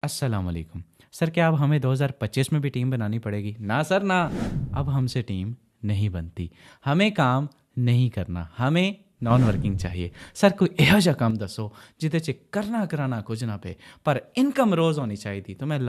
अस्सलाम वालेकुम। सर क्या अब हमें 2025 में भी टीम बनानी पड़ेगी? ना सर ना, अब हमसे टीम नहीं बनती। हमें काम नहीं करना, हमें नॉन वर्किंग चाहिए। सर कोई ਇਹੋ ਜਿਹਾ ਕੰਮ ਦੱਸੋ ਜਿਹਦੇ 'ਚ ਕਰਨਾ ਕਰਾਣਾ ਕੁਝ ਨਾ ਪਏ पर इनकम रोज़ होनी चाहिए थी। तो मैं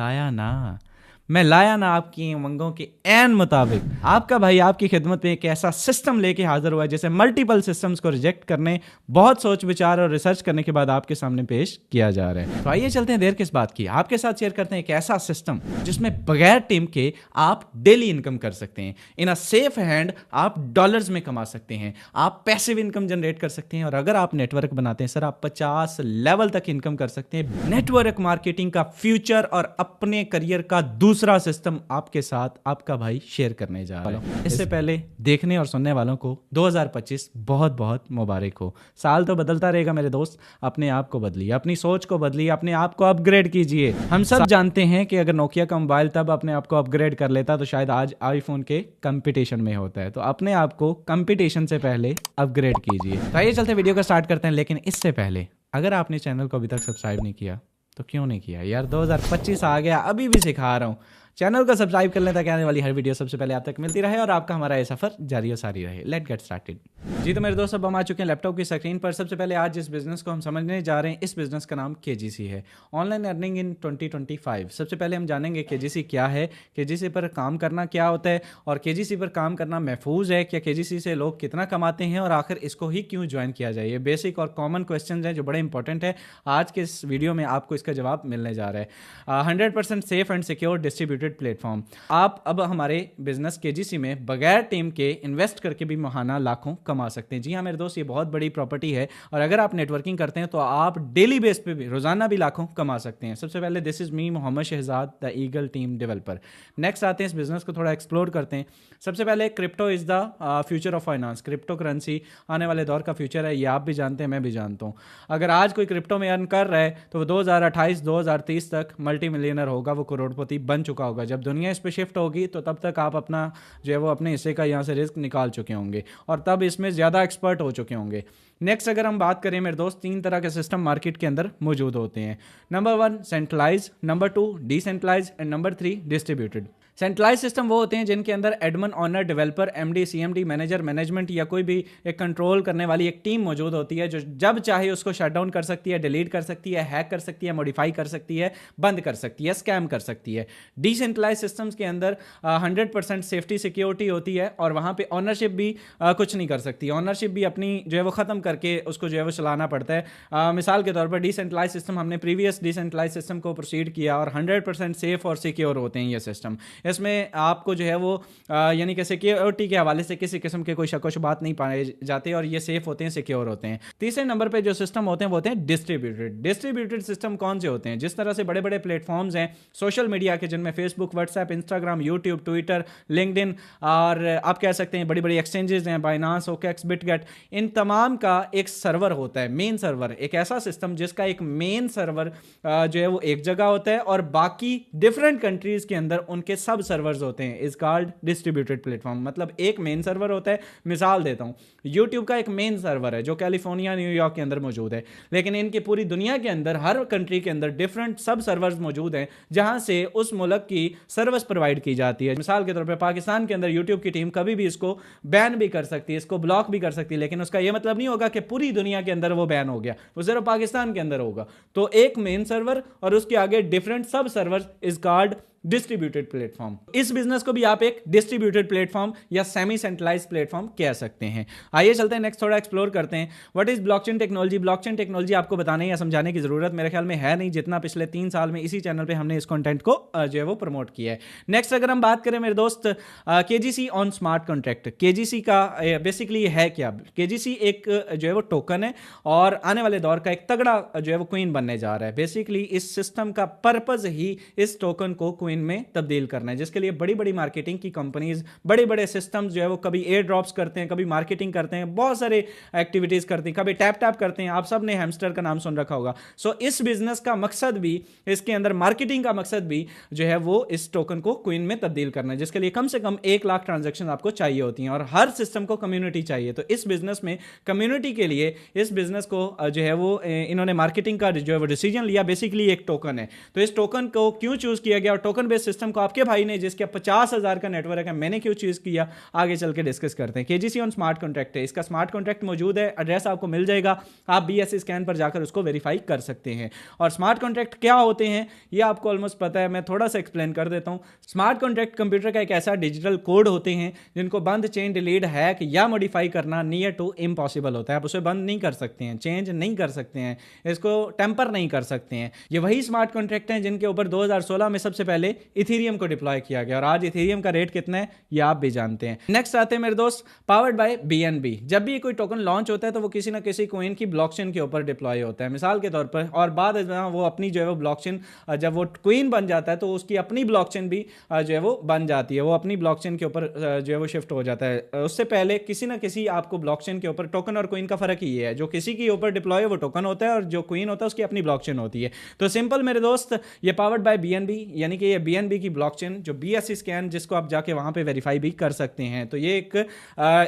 लाया ना आपकी उमंगों के ऐन मुताबिक। आपका भाई आपकी खिदमत में एक ऐसा सिस्टम लेके हाजिर हुआ है जैसे मल्टीपल सिस्टम्स को रिजेक्ट करने, बहुत सोच विचार और रिसर्च करने के बाद आपके सामने पेश किया जा रहा है। तो आइए चलते हैं, देर किस बात की, आपके साथ शेयर करते हैं एक ऐसा सिस्टम जिसमें बगैर टीम के आप डेली इनकम कर सकते हैं। इन अ सेफ हैंड आप डॉलर्स में कमा सकते हैं, आप पैसिव इनकम जनरेट कर सकते हैं। और अगर आप नेटवर्क बनाते हैं सर, आप 50 लेवल तक इनकम कर सकते हैं। नेटवर्क मार्केटिंग का फ्यूचर और अपने करियर का दूसरा सिस्टम आपके साथ आपका भाई शेयर करने जा रहा है। इससे पहले देखने और सुनने वालों को 2025 बहुत बहुत मुबारक हो। साल तो बदलता रहेगा मेरे दोस्त, अपने आप को बदलिए, अपनी सोच को बदलिए, अपने आप को अपग्रेड कीजिए। हम सब जानते हैं कि अगर नोकिया का मोबाइल तब अपने आप को अपग्रेड कर लेता तो शायद आज आईफोन के कंपटीशन में होता है। तो अपने आप को कंपटीशन से पहले अपग्रेड कीजिए। तो आइए चलते वीडियो को स्टार्ट करते हैं। लेकिन इससे पहले अगर आपने चैनल को अभी तक सब्सक्राइब नहीं किया तो क्यों नहीं किया यार? 2025 आ गया, अभी भी सिखा रहा हूँ। चैनल को सब्सक्राइब कर लें ताकि आने वाली हर वीडियो सबसे पहले आप तक मिलती रहे और आपका हमारा ये सफर जारी और सारी रहे। Let get started. जी तो मेरे दोस्त, अब हम आ चुके हैं लैपटॉप की स्क्रीन पर। सबसे पहले आज जिस बिजनेस को हम समझने जा रहे हैं, इस बिजनेस का नाम केजीसी है, ऑनलाइन अर्निंग इन 2025। सबसे पहले हम जानेंगे केजीसी क्या है, केजीसी पर काम करना क्या होता है, और केजीसी पर काम करना महफूज है क्या, केजीसी से लोग कितना कमाते हैं, और आखिर इसको ही क्यों ज्वाइन किया जाए। ये बेसिक और कॉमन क्वेश्चन हैं जो बड़े इंपॉर्टेंट है। आज के इस वीडियो में आपको इसका जवाब मिलने जा रहा है। 100% safe and secure distributed platform. आप अब हमारे बिजनेस केजीसी में बगैर टीम के इन्वेस्ट करके भी महाना लाखों कमा सकते हैं। जी हाँ मेरे दोस्त, ये बहुत बड़ी प्रॉपर्टी है, और अगर आप नेटवर्किंग करते हैं तो आप डेली बेस पे भी, रोजाना भी लाखों कमा सकते हैं। सबसे पहले this is me Mohammad Shahzad, the Eagle team developer. Next आते हैं, इस बिजनेस को थोड़ा एक्सप्लोर करते हैं। सबसे पहले crypto is the future of finance. Crypto currency आने वाले दौर का फ्यूचर है, ये आप भी जानते हैं, मैं भी जानता हूँ। अगर आज कोई क्रिप्टो में अर्न कर रहा है तो वो 2028-2030 तक मल्टी मिलियनर होगा, वो करोड़पति बन चुका होगा। जब दुनिया इस पे शिफ्ट होगी तो तब तक आप अपना जो है वो अपने हिस्से का यहाँ से रिस्क निकाल चुके होंगे, और तब इसमें ज़्यादा एक्सपर्ट हो चुके होंगे। नेक्स्ट अगर हम बात करें मेरे दोस्त, 3 तरह के सिस्टम मार्केट के अंदर मौजूद होते हैं। Number 1 centralize, number 2 decentralize, and number 3 distributed. Centralize system वो होते हैं जिनके अंदर admin, owner, developer, MD, CMD, manager, management या कोई भी एक कंट्रोल करने वाली एक टीम मौजूद होती है जो जब चाहे उसको शट डाउन कर सकती है, डिलीट कर सकती है, हैक कर सकती है, मॉडिफाई कर सकती है, बंद कर सकती है, स्कैम कर सकती है। डिसेंट्रलाइज सिस्टम्स के अंदर 100% सेफ्टी सिक्योरिटी होती है, और वहाँ पे ऑनरशिप भी कुछ नहीं कर सकती। ऑनरशिप भी अपनी जो है वो ख़त्म करके उसको जो है वो चलाना पड़ता है। मिसाल के तौर पर डिसेंट्रलाइज सिस्टम, हमने प्रीवियस डिसेंट्रलाइज सिस्टम को प्रोसीड किया, और 100% सेफ और सिक्योर होते हैं ये सिस्टम। इसमें आपको जो है वो यानी कि सिक्योरिटी के हवाले से किसी किस्म के कोई शक व शुबात नहीं पाए जाते, और ये सेफ होते हैं, सिक्योर होते हैं। तीसरे नंबर पे जो सिस्टम होते हैं वो होते हैं डिस्ट्रीब्यूटेड। डिस्ट्रीब्यूटेड सिस्टम कौन से होते हैं? जिस तरह से बड़े बड़े प्लेटफॉर्म्स हैं सोशल मीडिया के, जिनमें Facebook, WhatsApp, Instagram, YouTube, Twitter, LinkedIn, और आप कह सकते हैं बड़ी बड़ी एक्सचेंजेस हैं, बाइनांस, ओकेक्स, बिटगेट, इन तमाम का एक सर्वर होता है, मेन सर्वर। एक ऐसा सिस्टम जिसका एक मेन सर्वर जो है वो एक जगह होता है, और बाकी डिफरेंट कंट्रीज के अंदर उनके सब सर्वर्स होते हैं, इज कॉल्ड डिस्ट्रीब्यूटेड प्लेटफॉर्म। मतलब एक मेन सर्वर होता है। मिसाल देता हूं, यूट्यूब का एक मेन सर्वर है जो कैलिफोर्निया, न्यूयॉर्क के अंदर मौजूद है, लेकिन इनकी पूरी दुनिया के अंदर हर कंट्री के अंदर डिफरेंट सब सर्वर्स मौजूद हैं जहां से उस मुल्क की सर्विस प्रोवाइड की जाती है। मिसाल के तौर पर पाकिस्तान के अंदर यूट्यूब की टीम कभी भी इसको बैन भी कर सकती है, इसको ब्लॉक भी कर सकती है, लेकिन उसका यह मतलब नहीं होगा कि पूरी दुनिया के अंदर वो बैन हो गया, वो सिर्फ पाकिस्तान के अंदर होगा। तो एक मेन सर्वर और उसके आगे डिफरेंट सब server is called distributed platform. इस बिजनेस को भी आप एक डिस्ट्रीब्यूटेड प्लेटफॉर्म या सेमी सेंट्रलाइज्ड प्लेटफॉर्म कह सकते हैं। आइए चलते हैं नेक्स्ट, थोड़ा एक्सप्लोर करते हैं what is blockchain technology. Blockchain technology आपको बताने या समझाने की जरूरत मेरे ख्याल में है नहीं, जितना पिछले 3 साल में इसी चैनल पे हमने इस कंटेंट को जो है वो प्रमोट किया है। नेक्स्ट अगर हम बात करें मेरे दोस्त, केजीसी ऑन स्मार्ट कॉन्ट्रैक्ट। केजीसी का बेसिकली है क्या? केजीसी एक जो है वो टोकन है, और आने वाले दौर का एक तगड़ा जो है वो क्वीन बनने जा रहा है। बेसिकली इस सिस्टम का पर्पज ही इस टोकन को क्वीन में तब्दील करना है, जिसके लिए बड़ी बड़ी मार्केटिंग की कंपनीज, बड़े बड़े सिस्टम्स जो है वो कभी एयर ड्रॉप्स करते हैं, कभी मार्केटिंग करते हैं, बहुत सारे एक्टिविटीज करते हैं, कभी टैप टैप करते हैं। आप सब ने हैमस्टर का नाम सुन रखा होगा। सो इस बिजनेस का मकसद भी, इसके अंदर मार्केटिंग का मकसद भी जो है वो इस टोकन को क्वीन में तब्दील करना है, जिसके लिए कम से कम 1 लाख ट्रांजैक्शन आपको चाहिए होती हैं और हर सिस्टम को कम्युनिटी चाहिए। तो इस बिजनेस में कम्युनिटी के लिए इस बिजनेस को जो है वो इन्होंने मार्केटिंग का जो है वो डिसीजन लिया। बेसिकली एक टोकन है, तो इस टोकन को क्यों चूज किया गया और टोकन बेस्ड सिस्टम को आपके भाई ने, जिसके 50,000 का नेटवर्क है, मैंने क्यों चूज किया, आगे चल के डिस्कस करते हैं। केजीसी ऑन स्मार्ट कॉन्ट्रैक्ट है, इसका स्मार्ट कॉन्ट्रैक्ट मौजूद है, एड्रेस आपको मिल जाएगा, आप BSC स्कैन पर जाकर उसको वेरीफाई कर सकते हैं। और स्मार्ट कॉन्ट्रैक्ट क्या होते हैं ये आपको ऑलमोस्ट पता है, मैं थोड़ा सा एक्सप्लेन कर देता हूं। स्मार्ट कॉन्ट्रैक्ट कंप्यूटर का एक ऐसा डिजिटल कोड होते हैं जिनको बंद, चेंज, डिलीट, हैक या मॉडिफाई करना नियर टू इम्पॉसिबल होता है। आप उसे बंद नहीं कर सकते हैं, चेंज नहीं कर सकते हैं, इसको टेम्पर नहीं कर सकते हैं। ये वही स्मार्ट कॉन्ट्रैक्ट हैं जिनके ऊपर 2016 में सबसे पहले इथेरियम को डिप्लॉय किया गया और आज इथेरियम का रेट कितना है ये आप भी जानते हैं। नेक्स्ट आते हैं मेरे दोस्त पावर्ड बाय BNB। जब भी कोई टोकन लॉन्च होता है तो वो किसी ना किसी कोइन की ब्लॉकचेन के ऊपर डिप्लॉय होता है, मिसाल के तौर पर, और बाद में वो अपनी जो है वो ब्लॉकचेन, जब वो क्वीन बन जाता है तो उसकी अपनी ब्लॉकचेन भी जो है वो बन जाती है, वो अपनी ब्लॉकचेन के ऊपर जो है वो शिफ्ट हो जाता है। उससे पहले किसी ना किसी आपको ब्लॉकचेन के ऊपर, टोकन और क्वीन का फर्क ही ये है, जो किसी के ऊपर डिप्लॉय वो टोकन होता है और जो क्वीन होता है उसकी अपनी ब्लॉकचेन होती है। तो सिंपल मेरे दोस्त, ये पावर्ड बाय BNB, यानी कि ये BNB की ब्लॉकचेन जो BSC स्कैन, जिसको आप जाके वहां पे वेरीफाई भी कर सकते हैं, तो ये एक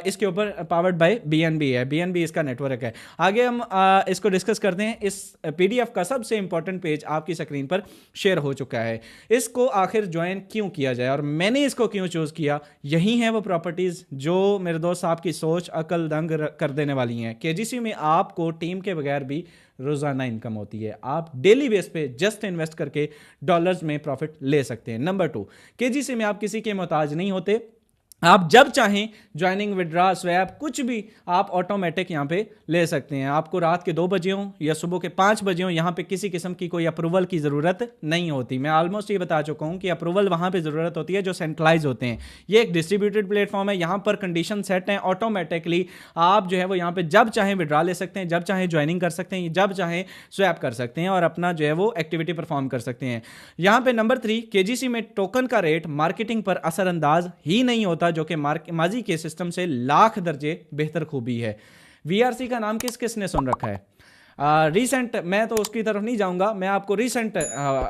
इसके ऊपर पावर्ड बाय BNB है, BNB इसका नेटवर्क है। आगे हम इसको डिस्कस करते हैं। इस PDF का सबसे इंपॉर्टेंट पेज आपकी स्क्रीन पर शेयर हो चुका है। इसको आखिर ज्वाइन क्यों किया जाए और मैंने इसको क्यों चूज किया, यही है वो प्रॉपर्टीज जो मेरे दोस्त आपकी सोच अकल दंग कर देने वाली हैं। KGC में आपको टीम के बगैर भी रोजाना इनकम होती है, आप डेली बेस पे जस्ट इन्वेस्ट करके डॉलर्स में प्रॉफिट ले सकते हैं। नंबर 2, KGC में आप किसी के मोहताज नहीं होते, आप जब चाहें ज्वाइनिंग, विड्रा, स्वैप, कुछ भी आप ऑटोमेटिक यहां पे ले सकते हैं। आपको रात के 2 बजे हो या सुबह के 5 बजे हो, यहां पे किसी किस्म की कोई अप्रूवल की ज़रूरत नहीं होती। मैं ऑलमोस्ट ये बता चुका हूं कि अप्रूवल वहां पे ज़रूरत होती है जो सेंट्रलाइज होते हैं। ये एक डिस्ट्रीब्यूटेड प्लेटफॉर्म है, यहां पर कंडीशन सेट हैं, ऑटोमेटिकली आप जो है वो यहां पे जब चाहें विड्रा ले सकते हैं, जब चाहें ज्वाइनिंग कर सकते हैं, जब चाहें स्वैप कर सकते हैं और अपना जो है वो एक्टिविटी परफॉर्म कर सकते हैं। यहां पे नंबर 3, KGC में टोकन का रेट मार्केटिंग पर असरअंदाज ही नहीं होता, जो कि माजी के सिस्टम से लाख दर्जे बेहतर खूबी है। VRC का नाम किस किस ने सुन रखा है? रिसेंट, मैं तो उसकी तरफ नहीं जाऊंगा, मैं आपको रिसेंट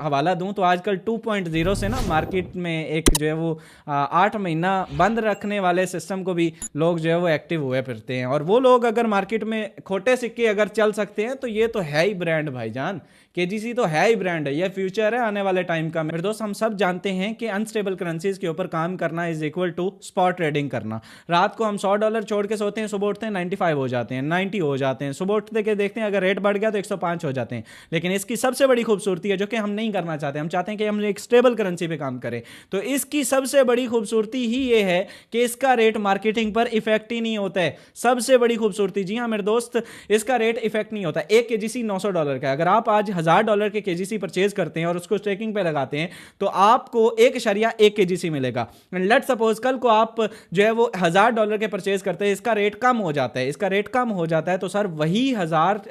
हवाला दूं तो आजकल 2.0 से ना मार्केट में एक जो है वो 8 महीना बंद रखने वाले सिस्टम को भी लोग जो है वो एक्टिव हुए फिरते हैं। और वो लोग अगर मार्केट में खोटे सिक्के अगर चल सकते हैं तो ये तो है ही ब्रांड भाईजान। KGC तो है ही ब्रांड है, ये फ्यूचर है आने वाले टाइम का। मेरे दोस्त, हम सब जानते हैं कि अनस्टेबल करेंसीज के ऊपर काम करना is equal to spot trading करना। रात को हम $100 छोड़ के सोते हैं, सुबह उठते हैं 95 हो जाते हैं, 90 हो जाते हैं, सुबह उठते के देखते हैं अगर रेट बढ़ गया तो 105 हो जाते हैं। लेकिन इसकी सबसे बड़ी खूबसूरती है जो कि हम नहीं करना चाहते, हम चाहते हैं कि हम एक स्टेबल करेंसी पे काम करें। तो इसकी सबसे बड़ी खूबसूरती ही ये है कि इसका रेट मार्केटिंग पर इफेक्ट ही नहीं होता है। सबसे बड़ी खूबसूरती, जी हाँ मेरे दोस्त, इसका रेट इफेक्ट नहीं होता। एक KGC $900 का, अगर आप आज $1000 के KGC परचेज करते हैं और उसको स्टेकिंग पे लगाते हैं तो आपको 1.1 KGC मिलेगा। लेट्स सपोज कल को आप जो है वो $1000 के परचेज करते हैं, इसका रेट कम हो जाता है, इसका रेट कम हो जाता है तो सर वही 1000,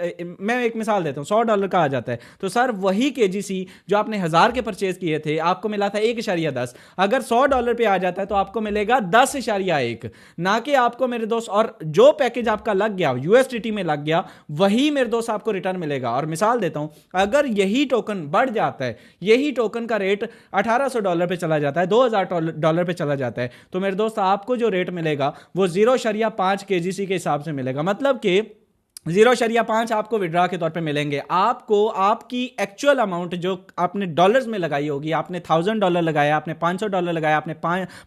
मैं एक मिसाल देता हूं, $100 का आ जाता है तो सर वही KGC जो आपने 1000 के परचेज किए थे आपको मिला था 1.10, अगर $100 पे आ जाता है तो आपको मिलेगा 10.1, ना कि आपको मेरे दोस्त, और जो पैकेज आपका लग गया USDT में लग गया वही मेरे दोस्त आपको रिटर्न मिलेगा। और मिसाल देता हूं, अगर यही टोकन बढ़ जाता है, यही टोकन का रेट $1800 पे चला जाता है, $2000 पे चला जाता है, तो मेरे दोस्त आपको जो रेट मिलेगा वो 0.5 KGC के हिसाब से मिलेगा। मतलब कि 0.5 आपको विड्रा के तौर पे मिलेंगे। आपको आपकी एक्चुअल अमाउंट जो आपने डॉलर्स में लगाई होगी, आपने $1000 लगाया, आपने $500 लगाया, आपने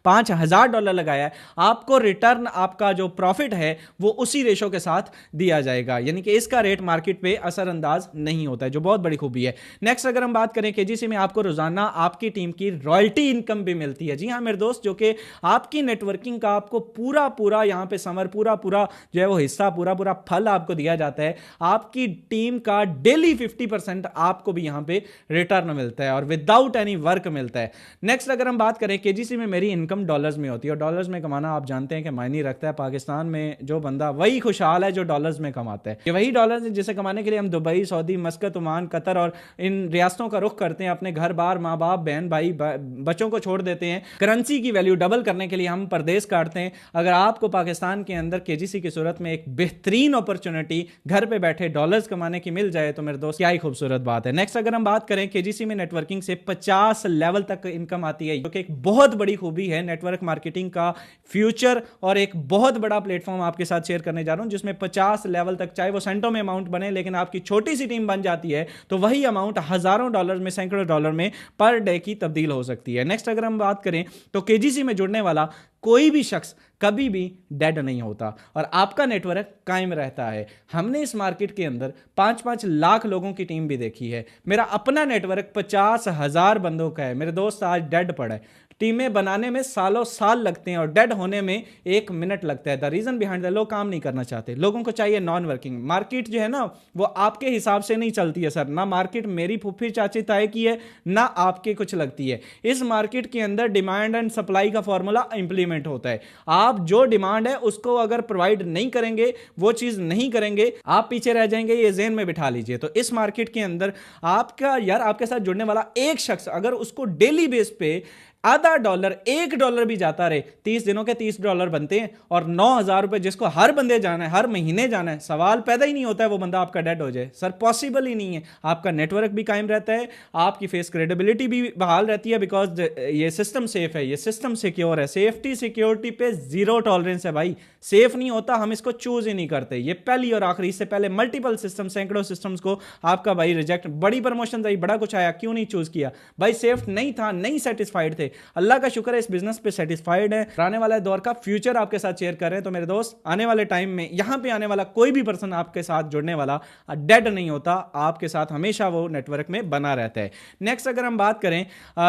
$5000 लगाया, आपको रिटर्न, आपका जो प्रॉफिट है वो उसी रेशो के साथ दिया जाएगा। यानी कि इसका रेट मार्केट पे असरअंदाज नहीं होता है, जो बहुत बड़ी खूबी है। नेक्स्ट अगर हम बात करें KGC में आपको रोजाना आपकी टीम की रॉयल्टी इनकम भी मिलती है। जी हाँ मेरे दोस्त, जो कि आपकी नेटवर्किंग का आपको पूरा यहाँ पे समर, पूरा जो है वो हिस्सा, पूरा फल आपको दिया जाता है, आपकी टीम का डेली 50% आपको भी यहां पे रिटर्न मिलता है और विदाउट एनी वर्क मिलता है। नेक्स्ट अगर हम बात करें, केजीसी में मेरी इनकम डॉलर्स में होती है और डॉलर्स में कमाना आप जानते हैं कि मायने रखता है। पाकिस्तान में जो बंदा वही खुशहाल है जो डॉलर्स में कमाता है। ये वही डॉलर्स है जिसे कमाने के लिए हम दुबई, सऊदी, मस्कत, ओमान, कतर और इन रियासतों का रुख करते हैं। अपने घर बार, माँ बाप, बहन भाई, बच्चों को छोड़ देते हैं। करेंसी की वैल्यू डबल करने के लिए हम परदेश काटते हैं। अगर आपको पाकिस्तान के अंदर केजीसी की सूरत में एक बेहतरीन अपॉर्चुनिटी घर पे बैठे डॉलर्स कमाने की मिल जाए तो मेरे दोस्त क्या ही खूबसूरत बात है। नेक्स्ट अगर हम बात करें, केजीसी में नेटवर्किंग से 50 लेवल तक इनकम आती है, जो कि एक बहुत बड़ी खूबी है नेटवर्क मार्केटिंग का फ्यूचर। और एक बहुत बड़ा प्लेटफॉर्म आपके साथ शेयर करने जा रहा हूं जिसमें 50 लेवल तक, चाहे वो सेंटों में अमाउंट बने, लेकिन आपकी छोटी सी टीम बन जाती है तो वही अमाउंट हजारों डॉलर में, सैकड़ों डॉलर में पर डे की तब्दील हो सकती है। नेक्स्ट अगर हम बात करें तो केजीसी में जुड़ने वाला कोई भी शख्स कभी भी डेड नहीं होता और आपका नेटवर्क कायम रहता है। हमने इस मार्केट के अंदर 5-5 लाख लोगों की टीम भी देखी है। मेरा अपना नेटवर्क 50,000 बंदों का है। मेरे दोस्त आज डेड पड़ा है। टीमें बनाने में सालों साल लगते हैं और डेड होने में 1 मिनट लगता है। द रीजन बिहाइंड द, लोग काम नहीं करना चाहते, लोगों को चाहिए नॉन वर्किंग। मार्केट जो है ना वो आपके हिसाब से नहीं चलती है सर। ना मार्केट मेरी फूफी चाची तय की है, ना आपके कुछ लगती है। इस मार्केट के अंदर डिमांड एंड सप्लाई का फॉर्मूला इंप्लीमेंट होता है। आप जो डिमांड है उसको अगर प्रोवाइड नहीं करेंगे, वो चीज नहीं करेंगे, आप पीछे रह जाएंगे। ये ज़हन में बिठा लीजिए। तो इस मार्केट के अंदर आपके साथ जुड़ने वाला एक शख्स अगर उसको डेली बेस पे आधा डॉलर, $1 भी जाता रहे, 30 दिनों के $30 बनते हैं और 9,000 रुपए जिसको हर बंदे जाना है, हर महीने जाना है, सवाल पैदा ही नहीं होता है वो बंदा आपका डेड हो जाए। सर पॉसिबल ही नहीं है। आपका नेटवर्क भी कायम रहता है, आपकी फेस क्रेडिबिलिटी भी बहाल रहती है, बिकॉज ये सिस्टम सेफ है, ये सिस्टम सिक्योर है। सेफ्टी सिक्योरिटी पे जीरो टॉलरेंस है भाई। सेफ नहीं होता, हम इसको चूज ही नहीं करते। ये पहली और आखिरी, इससे पहले मल्टीपल सिस्टम, सैकड़ों सिस्टम्स को आपका भाई रिजेक्ट, बड़ी प्रमोशन आई, बड़ा कुछ आया, क्यों नहीं चूज किया भाई? सेफ नहीं था, नहीं सेटिस्फाइड थे। अल्लाह का शुक्र है इस बिजनेस पे सेटिस्फाइड है। आने वाले दौर का फ्यूचर आपके साथ शेयर कर रहे हैं। तो मेरे दोस्त, आने वाले टाइम में यहां पे आने वाला कोई भी पर्सन आपके साथ जुड़ने वाला डेड नहीं होता, आपके साथ हमेशा वो नेटवर्क में बना रहता है। नेक्स्ट अगर हम बात करें,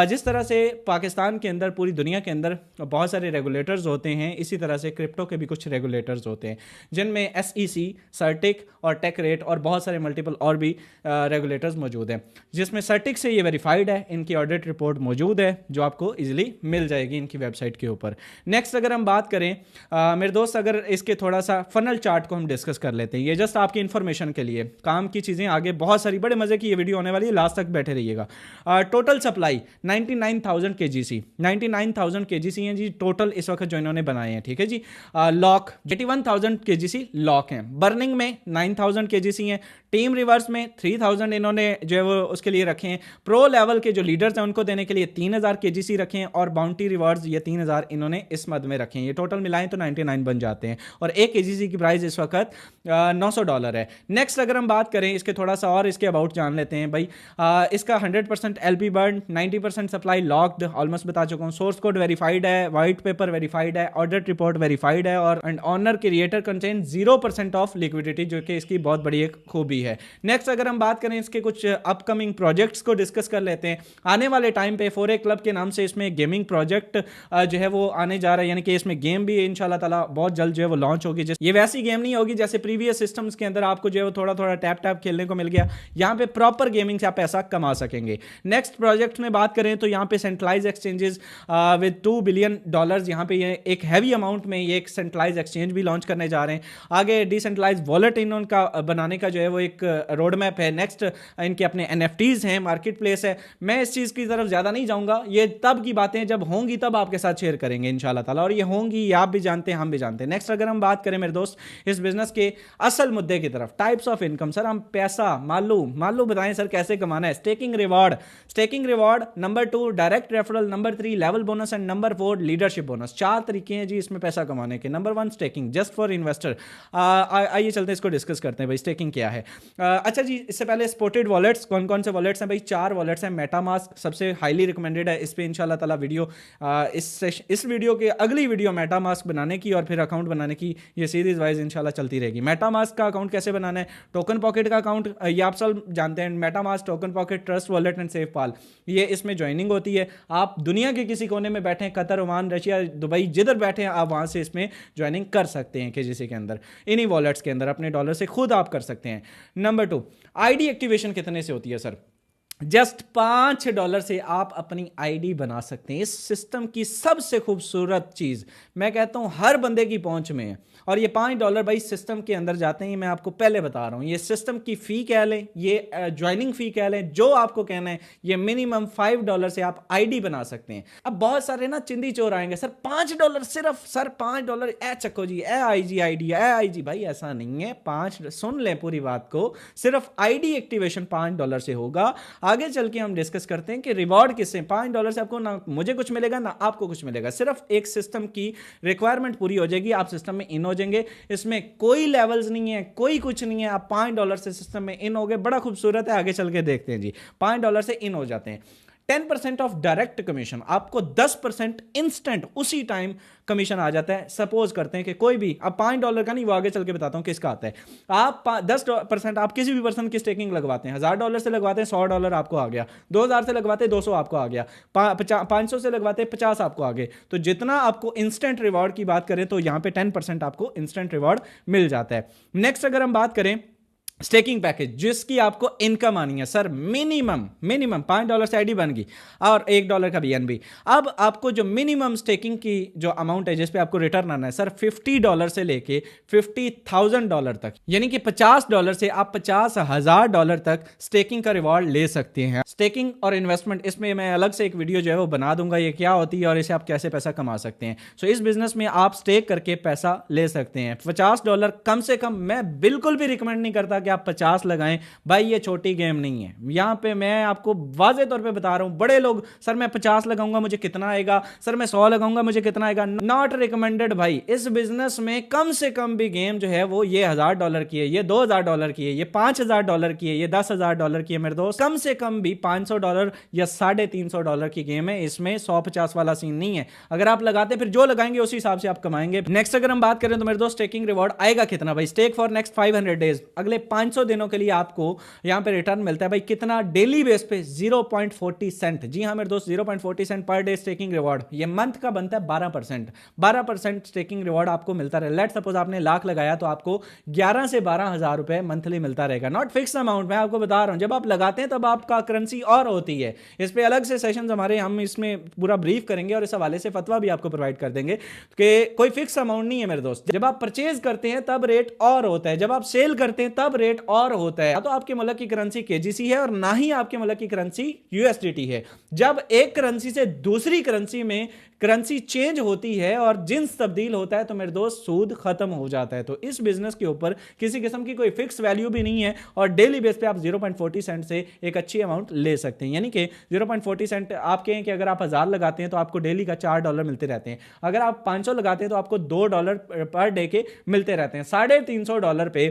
जिस तरह से पाकिस्तान के अंदर, पूरी दुनिया के अंदर बहुत सारे रेगुलेटर्स होते हैं, इसी तरह से क्रिप्टो के भी कुछ रेगुलेटर्स होते हैं जिनमें SEC, सर्टिक और टेक रेट और बहुत सारे मल्टीपल और भी रेगुलेटर्स मौजूद हैं। जिसमें सर्टिक से ये वेरीफाइड है, इनकी ऑडिट रिपोर्ट मौजूद है जो आपको इजीली मिल जाएगी इनकी वेबसाइट के ऊपर। नेक्स्ट अगर हम बात करें, मेरे दोस्त, अगर इसके थोड़ा सा फनल चार्ट को हम डिस्कस कर लेते हैं, ये जस्ट आपकी इंफॉर्मेशन के लिए, काम की चीजें आगे बहुत सारी, बड़े मजे की ये वीडियो होने वाली है, लास्ट तक बैठे रहिएगा। टोटल सप्लाई 99,000 kgc, 99,000 kgc हैं जी टोटल इस वक्त जो इन्होंने बनाए हैं, ठीक है जी। लॉक 81,000 kgc लॉक हैं। बर्निंग में 9,000 kgc हैं। टीम रिवर्स में 3,000 इन्होंने जो है वो उसके लिए रखे हैं। प्रो लेवल के जो लीडर्स हैं उनको देने के लिए 3,000 kgc रखे हैं और बाउंटी रिवार्ड्स ये 3,000 इन्होंने इस मद में रखे हैं। ये टोटल मिलाएं तो 99 बन जाते हैं और एक kgc की प्राइस इस वक्त $900 है। नेक्स्ट अगर हम बात करें इसके थोड़ा सा और इसके अबाउट जान लेते हैं भाई। इसका 100% LP burn, 90% supply locked, almost बता चुका हूँ। सोर्स कोड वेरीफाइड है, व्हाइट पेपर वेरीफाइड है, ऑडिट रिपोर्ट वेरीफाइड है और owner creator contain 0% of liquidity, जो कि इसकी बहुत बड़ी एक खूबी है। नेक्स्ट अगर हम बात करें इसके कुछ अपकमिंग प्रोजेक्ट्स को डिस्कस कर लेते हैं। आने वाले टाइम पे 4A क्लब के नाम से इसमें गेमिंग प्रोजेक्ट जो है वो आने जा रहा है, यानी कि इसमें गेम भी इंशाल्लाह ताला बहुत जल्द जो है वो लॉन्च होगी। ये वैसी गेम नहीं होगी जैसे प्रीवियस सिस्टम्स के अंदर आपको जो है वो थोड़ा थोड़ा टैप टैप खेलने को मिल गया। यहाँ पे प्रॉपर गेमिंग से आप पैसा कमा सकेंगे। नेक्स्ट प्रोजेक्ट में बात करें तो यहाँ पे सेंट्रलाइज एक्सचेंजेस विद $2 बिलियन, यहाँ पे ये एक हैवी अमाउंट में ये एक सेंट्रलाइज एक्सचेंज भी लॉन्च करने जा रहे हैं। आगे डिसेंट्रलाइज वॉलेट इनका बनाने का जो है वो एक रोड मैप है। नेक्स्ट इनके अपने NFTs हैं, मार्केट प्लेस है। मैं इस चीज की तरफ ज्यादा नहीं जाऊंगा, ये तब की बातें जब होंगी तब आपके साथ शेयर करेंगे इंशाल्लाह ताला, और ये होंगी, ये आप भी जानते हैं, हम भी जानते हैं। नेक्स्ट अगर हम बात करें मेरे दोस्त इस बिजनेस के असल मुद्दे की तरफ, टाइप्स ऑफ इनकम। सर हम पैसा मालू बताएं सर कैसे कमाना है। Staking reward, number 2 direct referral, number 3 level bonus and number 4 leadership bonus. 4 तरीके हैं जी इसमें पैसा कमाने के। Number 1 staking, just for investor. आइए चलते हैं इसको डिस्कस करते हैं भाई, स्टेकिंग क्या है। अच्छा जी, इससे पहले सपोर्टेड वॉलेट्स, कौन कौन से वॉलेट्स हैं भाई? 4 वॉलेट्स हैं। मेटामास्क सबसे हाईली रिकमेंडेड है, इस पे इंशाल्लाह ताला वीडियो, इस वीडियो के अगली वीडियो मेटामास्क बनाने की और फिर अकाउंट बनाने की ये सीरीज वाइज इंशाल्लाह चलती रहेगी। मेटामास्क का अकाउंट कैसे बनाना है? टोकन पॉकेट का अकाउंट ये आप सब जानते हैं। MetaMask, Token Pocket, Trust Wallet and SafePal, ये इसमें ज्वाइनिंग होती है। आप दुनिया के किसी कोने में बैठे, कतर, ओमान, रशिया, दुबई, जिधर बैठे हैं आप वहाँ से इसमें ज्वाइनिंग कर सकते हैं केजीसी के अंदर, इन्हीं वॉलेट्स के अंदर अपने डॉलर से खुद आप कर सकते हैं। नंबर 2, आईडी एक्टिवेशन कितने से होती है सर? जस्ट $5 से आप अपनी आईडी बना सकते हैं। इस सिस्टम की सबसे खूबसूरत चीज़ मैं कहता हूं हर बंदे की पहुंच में है, और ये $5 भाई सिस्टम के अंदर जाते हैं। मैं आपको पहले बता रहा हूं, ये सिस्टम की फ़ी कह लें, ये ज्वाइनिंग फ़ी कह लें, जो आपको कहना है, ये मिनिमम $5 से आप आईडी बना सकते हैं। अब बहुत सारे ना चिंदी चोर आएंगे, सर $5 सिर्फ, सर $5 ए चक्को जी, ए आईजी आईडी, ए आईजी। भाई ऐसा नहीं है, 5 सुन लें पूरी बात को, सिर्फ आईडी एक्टिवेशन $5 से होगा। आगे चल के हम डिस्कस करते हैं कि रिवॉर्ड किससे। $5 से आपको ना मुझे कुछ मिलेगा ना आपको कुछ मिलेगा, सिर्फ एक सिस्टम की रिक्वायरमेंट पूरी हो जाएगी, आप सिस्टम में इन हो जाएंगे। इसमें कोई लेवल्स नहीं है, कोई कुछ नहीं है, आप $5 से सिस्टम में इन हो गए। बड़ा खूबसूरत है, आगे चल के देखते हैं जी। $5 से इन हो जाते हैं। 10% ऑफ डायरेक्ट कमीशन, आपको 10% इंस्टेंट उसी टाइम कमीशन आ जाता है। सपोज करते हैं कि कोई भी, अब $5 का नहीं, वो आगे चल के बताता हूं किसका आता है। आप 10% आप किसी भी पर्सन की स्टेकिंग लगवाते हैं, $1000 से लगवाते हैं, $100 आपको आ गया। 2000 से लगवाते हैं, 200 आपको आ गया। 500 से लगवाते हैं, 50 आपको आ गए। तो जितना आपको इंस्टेंट रिवॉर्ड की बात करें तो यहां पे 10% आपको इंस्टेंट रिवॉर्ड मिल जाता है। नेक्स्ट अगर हम बात करें स्टेकिंग पैकेज, जिसकी आपको इनकम आनी है सर, मिनिमम $5 से आईडी बन गई और $1 का बीएनबी। अब आपको जो मिनिमम स्टेकिंग की जो अमाउंट है जिस पे आपको रिटर्न आना है सर, $50 से लेके $50,000 तक, यानी कि $50 से आप $50,000 तक स्टेकिंग का रिवॉर्ड ले सकते हैं। स्टेकिंग और इन्वेस्टमेंट, इसमें मैं अलग से एक वीडियो जो है वो बना दूंगा, ये क्या होती है और इसे आप कैसे पैसा कमा सकते हैं। सो इस बिजनेस में आप स्टेक करके पैसा ले सकते हैं। $50 कम से कम, मैं बिल्कुल भी रिकमेंड नहीं करता कि आप 50 लगाएं। भाई ये छोटी गेम नहीं है, यहां पे मैं आपको वाजे तौर पे बता रहा हूं। बड़े लोग, सर मैं 50 लगाऊंगा मुझे कितना आएगा, सर मैं 100 लगाऊंगा मुझे कितना आएगा, नॉट रिकमेंडेड भाई। इस बिजनेस में कम से कम भी गेम जो है वो ये $1000 की है, ये $2000 की है, ये $5000 की है, ये $10,000 की है मेरे दोस्त। कम से कम भी $500 या $350 की गेम है, इसमें 100-50 वाला सीन नहीं है। अगर आप लगाते, फिर जो लगाएंगे उसी हिसाब से आप कमाएंगे। नेक्स्ट अगर हम बात करें तो मेरे दोस्त स्टेकिंग रिवॉर्ड आएगा कितना भाई, स्टेक फॉर नेक्स्ट 500 डेज, अगले 500 दिनों के लिए आपको यहां पे रिटर्न मिलता है भाई कितना, डेली बेस पे 0.40 सेंट। जी हां मेरे दोस्त, 0.40 cent per day staking reward. ये मंथ का बनता है 12% स्टेकिंग रिवॉर्ड आपको मिलता रहे। लेट सपोज आपने लाख लगाया तो आपको 11 से 12 हजार रुपए मंथली मिलता रहेगा। नॉट फिक्स अमाउंट, मैं आपको बता रहा हूं, जब आप लगाते हैं तब आपका करेंसी और होती है। इस पे अलग से सेशन हमारे, हम इसमें पूरा ब्रीफ करेंगे और इस हवाले से फतवा भी आपको प्रोवाइड कर देंगे कि कोई फिक्स अमाउंट नहीं है मेरे दोस्त। जब आप परचेज करते हैं तब रेट और होता है, जब आप सेल करते हैं तब रेट और होता है। तो आपके मुल्क की करेंसी केजीसी है और ना ही आपके मुल्क की करेंसी यूएसडीटी है। जब एक करेंसी से दूसरी करेंसी में करेंसी चेंज होती है और जिन्स तब्दील होता है तो मेरे दोस्त सूद खत्म हो जाता है। तो इस बिजनेस के ऊपर किसी किस्म की कोई फिक्स वैल्यू भी नहीं है और डेली बेस पे आप 0.40 सेंट से एक अच्छी अमाउंट ले सकते हैं। यानी कि 0.40 सेंट आप कहें कि अगर आप 1000 लगाते हैं तो आपको डेली का $4 मिलते रहते हैं। अगर आप 500 लगाते हैं तो आपको $2 पर डे के मिलते रहते हैं। $350 पे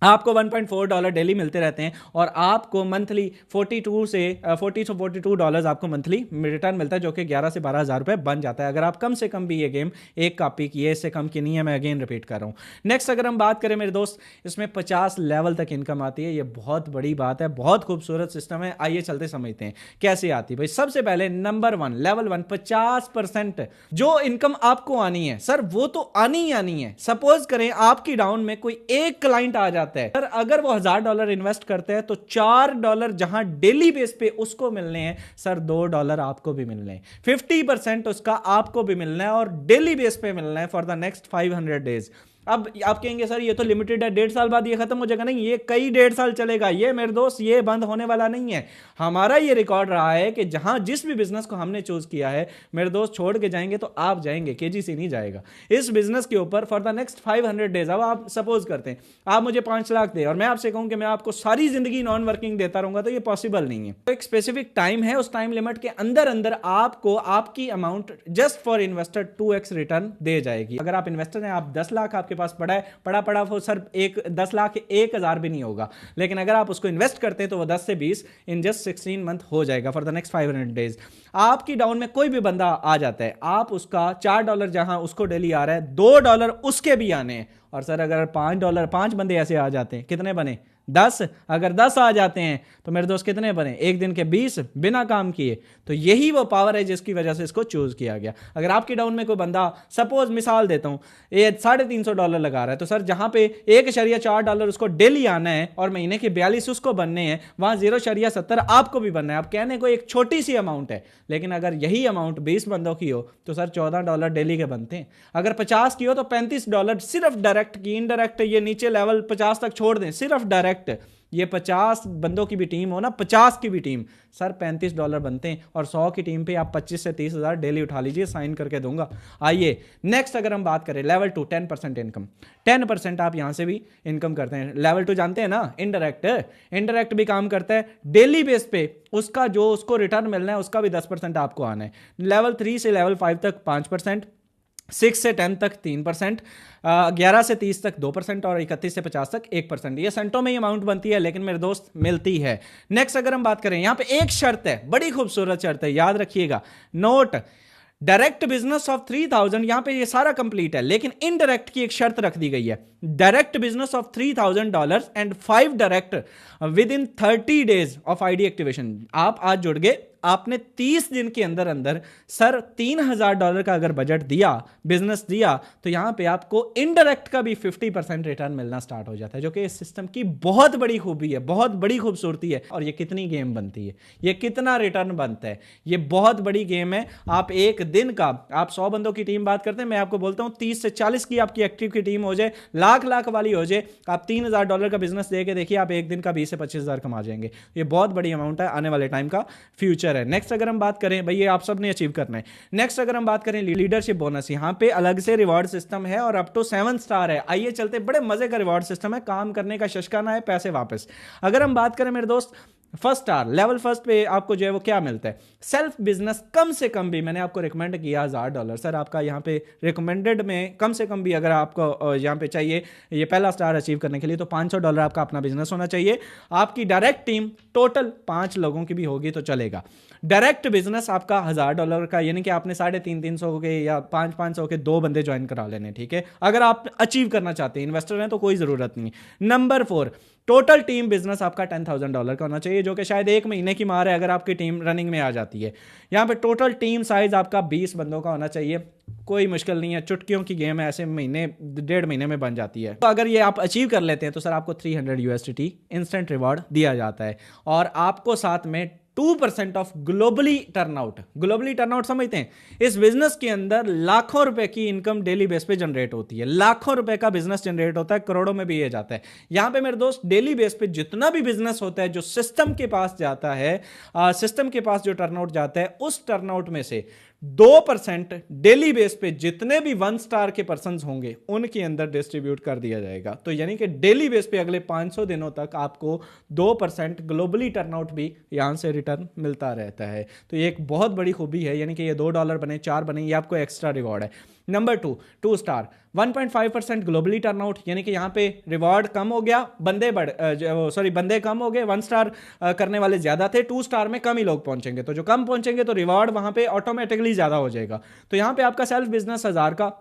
आपको $1.4 डेली मिलते रहते हैं और आपको मंथली 42 से $42 आपको मंथली रिटर्न मिलता है, जो कि 11 से 12 हज़ार रुपये बन जाता है अगर आप कम से कम भी ये गेम एक कॉपी की है। इससे कम की नहीं है, मैं अगेन रिपीट कर रहा हूँ। नेक्स्ट अगर हम बात करें मेरे दोस्त, इसमें 50 लेवल तक इनकम आती है। ये बहुत बड़ी बात है, बहुत खूबसूरत सिस्टम है। आइए चलते समझते हैं कैसे आती है भाई। सबसे पहले नंबर 1 लेवल 1 50% जो इनकम आपको आनी है सर, वो तो आनी ही आनी है। सपोज करें आपकी डाउन में कोई एक क्लाइंट आ जाता है सर, अगर वो $1000 इन्वेस्ट करते हैं तो $4 जहां डेली बेस पे उसको मिलने हैं सर, $2 आपको भी मिलने हैं। 50% उसका आपको भी मिलना है और डेली बेस पे मिलना है फॉर द नेक्स्ट 500 डेज। अब आप कहेंगे सर ये तो लिमिटेड है, 1.5 साल बाद ये खत्म हो जाएगा। नहीं, ये कई 1.5 साल चलेगा। ये मेरे दोस्त ये बंद होने वाला नहीं है। हमारा ये रिकॉर्ड रहा है कि जहां जिस भी बिजनेस को हमने चूज किया है मेरे दोस्त, छोड़ के जाएंगे तो आप जाएंगे, केजीसी नहीं जाएगा इस बिजनेस के ऊपर फॉर द नेक्स्ट 500 डेज। अब आप सपोज करते हैं आप मुझे 5 लाख दे और मैं आपसे कहूं कि मैं आपको सारी जिंदगी नॉन वर्किंग देता रहूंगा, तो ये पॉसिबल नहीं है। तो एक स्पेसिफिक टाइम है, उस टाइम लिमिट के अंदर अंदर आपको आपकी amount just for investor 2x return दे जाएगी। अगर आप इन्वेस्टर हैं, आप 10 लाख आपके पास पड़ा है, पड़ा वो सर 10 लाख 1000 भी नहीं होगा, लेकिन अगर आप उसको इन्वेस्ट करते हैं तो वो 10 से 20 इन जस्ट 16 मंथ हो जाएगा फॉर द नेक्स्ट 500 डेज। आपकी डाउन में कोई भी बंदा आ जाता है, आप उसका $4 जहां उसको डेली आ रहा है, $2 उसके भी आने हैं। और सर अगर $5 5 बंदे ऐसे आ जाते हैं, कितने बने 10, अगर 10 आ जाते हैं तो मेरे दोस्त कितने बने, एक दिन के 20 बिना काम किए। तो यही वो पावर है जिसकी वजह से इसको चूज किया गया। अगर आपकी डाउन में कोई बंदा, सपोज मिसाल देता हूं, ये $350 लगा रहा है, तो सर जहां पे $1.4 उसको डेली आना है और महीने के 42 उसको बनने हैं, वहां 0.70 आपको भी बनना है। आप कहने को एक छोटी सी अमाउंट है, लेकिन अगर यही अमाउंट 20 बंदों की हो तो सर $14 डेली के बनते हैं। अगर 50 की हो तो $35 सिर्फ डायरेक्ट की। इनडायरेक्ट ये नीचे लेवल 50 तक छोड़ दें, सिर्फ डायरेक्ट ये 50 बंदों की भी टीम हो ना, 50 की भी टीम, सर $35 बनते हैं। और 100 की टीम पे आप 25 से 30 हज़ार डेली उठा लीजिए, साइन करके दूंगा। आइए नेक्स्ट अगर हम बात करें लेवल 2, 10% इनकम। 10% आप यहां से भी इनकम करते हैं। लेवल 2 जानते हैं ना, इनडायरेक्ट। इनडायरेक्ट भी काम करता है डेली बेस पे, उसका जो उसको रिटर्न मिलना है उसका भी 10% आपको आना है। लेवल 3 से लेवल 5 तक 5%, 6 से 10 तक 3%, 11 से 30 तक 2% और 31 से 50 तक 1%। ये सेंटों में ही अमाउंट बनती है, लेकिन मेरे दोस्त मिलती है। नेक्स्ट अगर हम बात करें, यहां पे एक शर्त है, बड़ी खूबसूरत शर्त है, याद रखिएगा, नोट। डायरेक्ट बिजनेस ऑफ 3000, यहां पे ये सारा कंप्लीट है, लेकिन इनडायरेक्ट की एक शर्त रख दी गई है। Direct business of $3000 and 5 direct with in 30 days of ID activation. आप आज जुड़ गए, आपने 30 दिन के अंदर अंदर सर $3000 का अगर बजट दिया, बिजनेस दिया, तो यहां पे आपको इनडायरेक्ट का भी 50% रिटर्न मिलना स्टार्ट हो जाता है, जो कि इस सिस्टम की बहुत बड़ी खूबी है, बहुत बड़ी खूबसूरती है। और ये कितनी गेम बनती है, ये कितना रिटर्न बनता है, ये बहुत बड़ी गेम है। आप एक दिन का, आप 100 बंदों की टीम बात करते हैं, मैं आपको बोलता हूं 30 से 40 की आपकी एक्टिव की टीम हो जाए, लाख वाली हो जाए, आप $3000 का बिजनेस दे के देखिए, आप एक दिन का 20 से 25 हज़ार कमा जाएंगे। ये बहुत बड़ी अमाउंट है, आने वाले टाइम का फ्यूचर है। नेक्स्ट अगर हम बात करें, भाई ये आप सब ने अचीव करना है। नेक्स्ट अगर हम बात करें लीडरशिप बोनस, यहां पे अलग से रिवॉर्ड सिस्टम है और अप टू 7 स्टार है। आइए चलते, बड़े मजे का रिवॉर्ड सिस्टम है, काम करने का शशकाना है, पैसे वापस। अगर हम बात करें मेरे दोस्त, फर्स्ट स्टार लेवल फर्स्ट पे आपको जो है वो क्या मिलता है, सेल्फ बिजनेस कम से कम भी मैंने आपको रिकमेंड किया $1000। सर आपका यहाँ पे रिकमेंडेड में कम से कम भी अगर आपको यहाँ पे चाहिए ये पहला स्टार अचीव करने के लिए, तो $500 आपका अपना बिजनेस होना चाहिए। आपकी डायरेक्ट टीम टोटल 5 लोगों की भी होगी तो चलेगा। डायरेक्ट बिजनेस आपका $1000 का, यानी कि आपने 350-300 के या 500-500 के 2 बंदे ज्वाइन करा लेने, ठीक है, अगर आप अचीव करना चाहते हैं। इन्वेस्टर हैं तो कोई जरूरत नहीं। नंबर 4, टोटल टीम बिजनेस आपका $10,000 का होना चाहिए, जो कि शायद 1 महीने की मार है अगर आपकी टीम रनिंग में आ जाती है। यहां पे टोटल टीम साइज आपका 20 बंदों का होना चाहिए, कोई मुश्किल नहीं है, चुटकियों की गेम है, ऐसे महीने 1.5 महीने में बन जाती है। तो अगर ये आप अचीव कर लेते हैं तो सर आपको $300 इंस्टेंट रिवॉर्ड दिया जाता है, और आपको साथ में 2% ऑफ ग्लोबली टर्नआउट समझते हैं, इस बिजनेस के अंदर लाखों रुपए की इनकम डेली बेस पे जनरेट होती है, लाखों रुपए का बिजनेस जनरेट होता है, करोड़ों में भी ये जाता है। यहां पे मेरे दोस्त डेली बेस पे जितना भी बिजनेस होता है जो सिस्टम के पास जाता है, सिस्टम के पास जो टर्नआउट जाता है, उस टर्नआउट में से 2% डेली बेस पे जितने भी 1 स्टार के पर्सन होंगे उनके अंदर डिस्ट्रीब्यूट कर दिया जाएगा। तो यानी कि डेली बेस पे अगले 500 दिनों तक आपको 2% ग्लोबली टर्नआउट भी यहां से रिटर्न मिलता रहता है। तो ये एक बहुत बड़ी खूबी है, यानी कि ये $2 बने, 4 बने, ये आपको एक्स्ट्रा रिवॉर्ड है। नंबर 2 स्टार 1.5% ग्लोबली टर्नआउट, यानी कि यहां पे रिवॉर्ड कम हो गया, बंदे कम हो गए, 1 स्टार करने वाले ज्यादा थे, 2 स्टार में कम ही लोग पहुंचेंगे, तो जो कम पहुंचेंगे तो रिवॉर्ड वहां पे ऑटोमेटिकली ज्यादा हो जाएगा। तो यहां पे आपका सेल्फ बिजनेस 1000 का,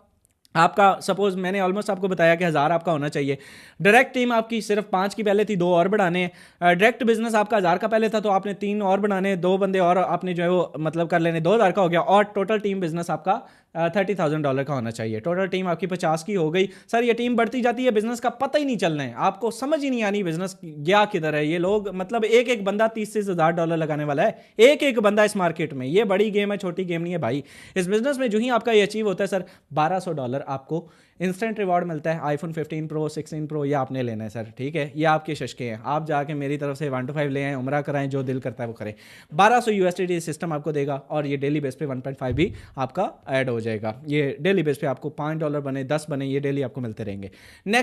आपका सपोज मैंने ऑलमोस्ट आपको बताया कि 1000 आपका होना चाहिए। डायरेक्ट टीम आपकी सिर्फ 5 की पहले थी, 2 और बढ़ाने हैं। डायरेक्ट बिजनेस आपका 1000 का पहले था, तो आपने 3 और बढ़ाने, 2 बंदे और आपने जो है वो मतलब कर लेने, 2000 का हो गया। और टोटल टीम बिजनेस आपका $30,000 का होना चाहिए। टोटल टीम आपकी 50 की हो गई। सर ये टीम बढ़ती जाती है, बिजनेस का पता ही नहीं चलना है, आपको समझ ही नहीं आनी बिजनेस गया किधर है। ये लोग मतलब एक बंदा $30,000 लगाने वाला है, एक बंदा इस मार्केट में। ये बड़ी गेम है, छोटी गेम नहीं है भाई। इस बिजनेस में जो ही आपका ये अचीव होता है सर, $1200 आपको इंस्टेंट रिवॉर्ड मिलता है। iPhone 15 Pro 16 Pro ये आपने लेना है सर, ठीक है, ये आपके शशके हैं। आप जाके मेरी तरफ से 1 to 5 ले आए, उम्रा कराएं, जो दिल करता है वो करें। $1200 सिस्टम आपको देगा, और ये डेली बेस पे 1.5 भी आपका ऐड हो जाएगा। ये डेली बेस पे आपको $5 बने, 10 बने, ये डेली आपको मिलते रहेंगे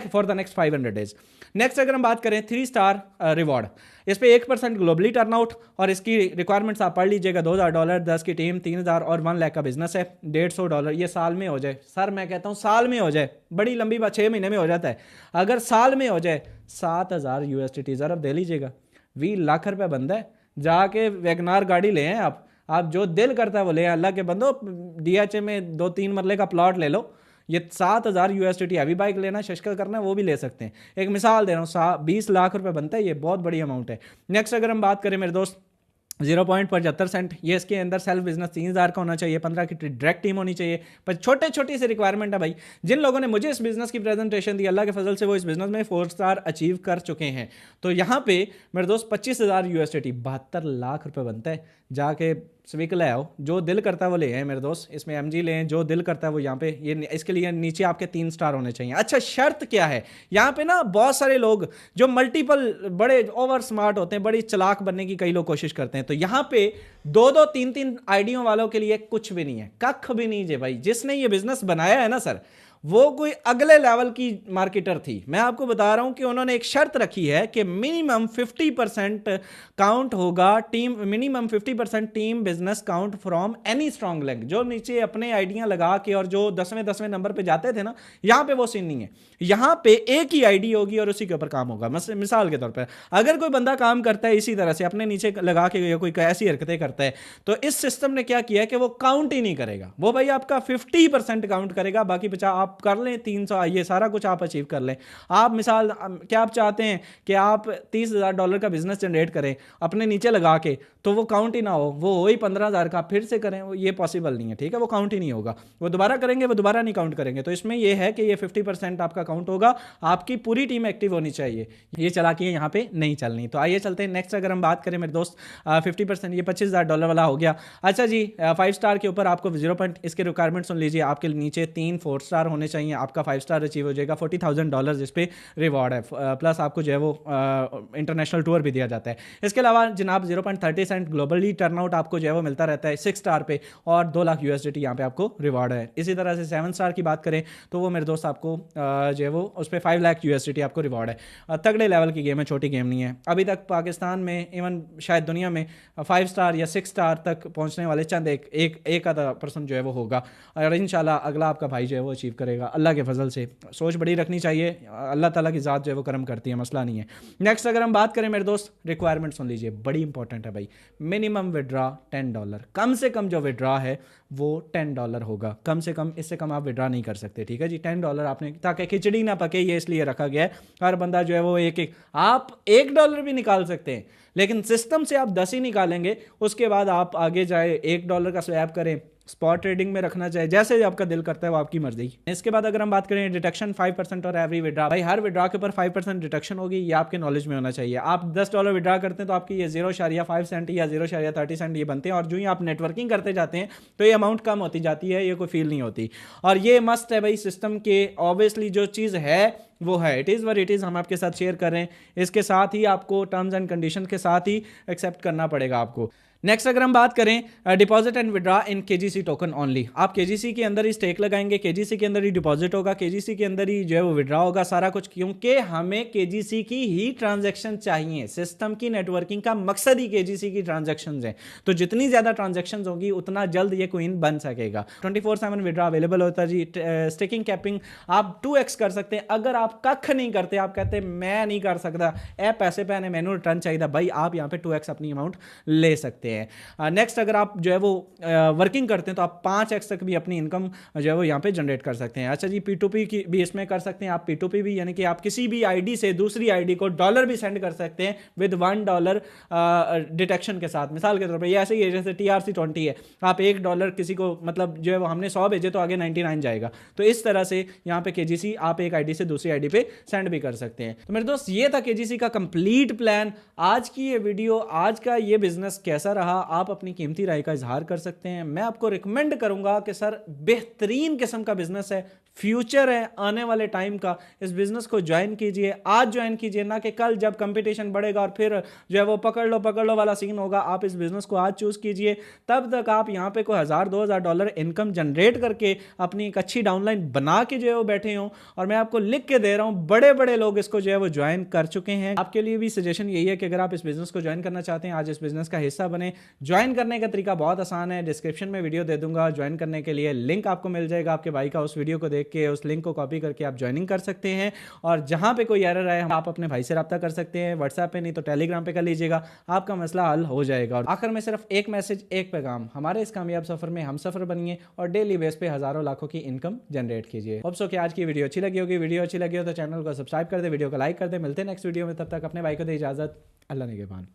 for the next 500 days. Next अगर हम बात करें 3 स्टार रिवॉर्ड, इस पे 1% ग्लोबली टर्नआउट, और इसकी रिक्वायरमेंट्स आप पढ़ लीजिएगा। $2000, 10 की टीम, 3000 और 1 लाख का बिजनेस है। $150 ये साल में हो जाए सर, मैं कहता हूं साल में हो जाए, बड़ी लंबी बात, 6 महीने में हो जाता है। अगर साल में हो जाए $7000 सर, अब दे लीजिएगा, 20 लाख रुपए बंदा है, जाके वैगनार गाड़ी ले आप जो दिल करता है वो ले। अल्लाह के बंदो, DHA में 2-3 मरले का प्लॉट ले लो, ये 7,000 USDT अभी बाइक लेना शशका करना है वो भी ले सकते हैं। एक मिसाल दे रहा हूँ, 20 लाख रुपए बनता है, ये बहुत बड़ी अमाउंट है। नेक्स्ट अगर हम बात करें मेरे दोस्त 0.75 ये इसके अंदर सेल्फ बिजनेस 3,000 का होना चाहिए, 15 की डायरेक्ट टीम होनी चाहिए। पर छोटी सी रिक्वायरमेंट है भाई। जिन लोगों ने मुझे इस बिजनेस की प्रेजेंटेशन दी अल्लाह के फजल से वो इस बिजनेस में 4 स्टार अचीव कर चुके हैं। तो यहाँ पे मेरे दोस्त 25,000 USDT 72 लाख रुपए बनता है। जाके स्विक ले आओ, जो दिल करता है वो ले आए मेरे दोस्त। इसमें MG लें, जो दिल करता है वो यहाँ पे, ये इसके लिए नीचे आपके 3 स्टार होने चाहिए। अच्छा शर्त क्या है यहाँ पे ना, बहुत सारे लोग जो मल्टीपल बड़े ओवर स्मार्ट होते हैं, बड़ी चालाक बनने की कई लोग कोशिश करते हैं। तो यहाँ पे 2-2 3-3 आईडियों वालों के लिए कुछ भी नहीं है, कख भी नहीं है भाई। जिसने ये बिजनेस बनाया है ना सर, वो कोई अगले लेवल की मार्केटर थी। मैं आपको बता रहा हूं कि उन्होंने एक शर्त रखी है कि मिनिमम 50% काउंट होगा team, minimum 50% team business count from any strong link. जो नीचे अपने आइडिया लगा के और जो 10वें नंबर पे जाते थे ना, यहां पे वो सीन नहीं है। यहां पे एक ही आईडी होगी और उसी के ऊपर काम होगा। मिसाल के तौर पर अगर कोई बंदा काम करता है इसी तरह से अपने नीचे लगा के या कोई ऐसी हरकतें करता है, तो इस सिस्टम ने क्या किया कि वो काउंट ही नहीं करेगा। वो भाई आपका 50% काउंट करेगा, बाकी 50 आप कर लें 300, ये सारा कुछ आप अचीव कर लें। आप मिसाल क्या आप चाहते हैं कि आप $30,000 का बिजनेस जनरेट करें अपने नीचे लगा के, तो वो काउंट ही ना हो ही 15,000 का फिर से करें, वो ये पॉसिबल नहीं है। ठीक है, वो काउंट ही नहीं होगा। वो दोबारा करेंगे, वो दोबारा नहीं काउंट करेंगे। तो इसमें ये है कि ये 50% आपका काउंट होगा, आपकी पूरी टीम एक्टिव होनी चाहिए। ये चालाकियां यहाँ पे नहीं चलनी। तो आइए चलते हैं नेक्स्ट। अगर हम बात करें मेरे दोस्त 50%, ये $25,000 वाला हो गया। अच्छा जी 5 स्टार के ऊपर आपको 0. इसके रिक्वायरमेंट सुन लीजिए, आपके नीचे 3 4 स्टार होने चाहिए, आपका 5 स्टार अचीव हो जाएगा। $40,000 इस पे रिवॉर्ड है, प्लस आपको जो है वो इंटरनेशनल टूर भी दिया जाता है। इसके अलावा जनाब 0.30 सेंट ग्लोबली टर्नआउट आपको जो है वो मिलता रहता है 6 स्टार पे, और 2 लाख USDT यहाँ पे आपको रिवॉर्ड है। इसी तरह से 7 स्टार की बात करें तो वो मेरे दोस्त आपको जो है वो उस पर 5 लाख USDT आपको रिवॉर्ड है। तगड़े लेवल की गेम है, छोटी गेम नहीं है। अभी तक पाकिस्तान में, इवन शायद दुनिया में 5 स्टार या 6 स्टार तक पहुँचने वाले चंद एक आधा पर्सन जो है वो होगा, और इंशाल्लाह अगला आपका भाई जो है वो अचीव करेगा अल्लाह के फजल से। सोच बड़ी रखनी चाहिए, अल्लाह ताला की ज़ात जो है वो करम करती है, मसला नहीं है। नेक्स्ट अगर हम बात करें मेरे दोस्त, रिक्वायरमेंट सुन लीजिए, बड़ी इंपॉर्टेंट है भाई। मिनिमम विड्रा $10, कम से कम जो विड्रा है वो $10 होगा। कम से कम, इससे कम आप विड्रा नहीं कर सकते। ठीक है जी, $10 आपने, ताकि खिचड़ी ना पके, ये इसलिए रखा गया है। हर बंदा जो है वो आप $1 भी निकाल सकते हैं, लेकिन सिस्टम से आप 10 ही निकालेंगे। उसके बाद आप आगे जाए $1 का स्वैप करें, स्पॉट ट्रेडिंग में रखना चाहिए, जैसे आपका दिल करता है वो आपकी मर्जी। इसके बाद अगर हम बात करें डिडक्शन 5% और एवरी विड्रा, भाई हर विड्रा के ऊपर 5% डिडक्शन होगी, ये आपके नॉलेज में होना चाहिए। आप $10 विड्रा करते हैं तो आपकी ये 0.5 सेंट या 0.30 सेंट ये बनते हैं, और जो ही आप नेटवर्किंग करते जाते हैं तो ये अमाउंट कम होती जाती है, ये कोई फील नहीं होती। और ये मस्ट है भाई सिस्टम के, ऑब्वियसली जो चीज़ है वो है, it is were it is, हम आपके साथ शेयर कर रहे हैं। इसके साथ ही आपको टर्म्स एंड कंडीशन के साथ ही एक्सेप्ट करना पड़ेगा आपको। नेक्स्ट अगर हम बात करें deposit and withdraw in KGC token only, आप KGC के अंदर ही स्टेक लगाएंगे, KGC के अंदर ही डिपॉजिट होगा, KGC के अंदर ही जो है वो विड्रा होगा, सारा कुछ, क्योंकि हमें KGC की ही ट्रांजैक्शन चाहिए। सिस्टम की नेटवर्किंग का मकसद ही KGC की ट्रांजैक्शंस है। तो जितनी ज़्यादा ट्रांजैक्शंस होगी उतना जल्द ये कोइन बन सकेगा। 24/7 विड्रा अवेलेबल होता है जी। स्टेकिंग कैपिंग आप 2x कर सकते हैं। अगर आप कख नहीं करते, आप कहते हैं मैं नहीं कर सकता, ए पैसे पे आने मैनू रिटर्न चाहिए, भाई आप यहाँ पे 2x अपनी अमाउंट ले सकते हैं। नेक्स्ट अगर आप जो है वो वर्किंग करते हैं तो आप 5x तक भी अपनी इनकम जो है वो यहाँ पे जनरेट कर सकते हैं। अच्छा जी P2P की भी इसमें कर सकते हैं आप, P2P भी, यानी कि आप किसी भी आईडी से दूसरी आईडी को डॉलर भी सेंड कर सकते हैं विद $1 डिटेक्शन के साथ। मिसाल के तौर पर ये ऐसे ही है जैसे TRC20 है, आप $1 किसी को, मतलब जो है वो हमने 100 भेजे तो आगे 99 जाएगा। तो इस तरह से यहाँ पे KGC आप एक आईडी से दूसरी आईडी पे सेंड भी कर सकते हैं। तो मेरे दोस्त ये था KGC का कंप्लीट प्लान। आज की ये वीडियो, आज का ये बिजनेस कैसा रहा, आप अपनी कीमती राय का इजहार कर सकते हैं। मैं आपको रिकमेंड करूंगा कि सर बेहतरीन किस्म का बिजनेस है, फ्यूचर है आने वाले टाइम का, इस बिजनेस को ज्वाइन कीजिए, आज ज्वाइन कीजिए, ना कि कल जब कंपटीशन बढ़ेगा और फिर जो है वो पकड़ लो वाला सीन होगा। आप इस बिजनेस को आज चूज कीजिए, तब तक आप यहाँ पे कोई $1,000-2,000 इनकम जनरेट करके अपनी एक अच्छी डाउनलाइन बना के जो है वो बैठे हों। और मैं आपको लिख के दे रहा हूँ, बड़े बड़े लोग इसको जो है वो ज्वाइन कर चुके हैं। आपके लिए भी सजेशन यही है कि अगर आप इस बिजनेस को ज्वाइन करना चाहते हैं, आज इस बिजनेस का हिस्सा बने। ज्वाइन करने का तरीका बहुत आसान है, डिस्क्रिप्शन में वीडियो दे दूंगा, ज्वाइन करने के लिए लिंक आपको मिल जाएगा, आपके भाई का, उस वीडियो को देख देख के उस लिंक को कॉपी करके आप ज्वाइनिंग कर सकते हैं, और जहाँ पे कोई एरर आए आप अपने भाई से रब्ता कर सकते हैं, व्हाट्सएप पे नहीं तो टेलीग्राम पे कर लीजिएगा, आपका मसला हल हो जाएगा। और आखिर में सिर्फ एक मैसेज, एक पैगाम, हमारे इस कामयाब सफर में हम सफर बनिए और डेली बेस पे हजारों लाखों की इनकम जनरेट कीजिए। होप सो कि आज की वीडियो अच्छी लगी होगी। वीडियो अच्छी लगी हो तो चैनल को सब्सक्राइब कर दे, वीडियो को लाइक कर दे। मिलते हैं नेक्स्ट वीडियो में, तब तक अपने भाई को दे इजाजत। अल्लाह निगहबान।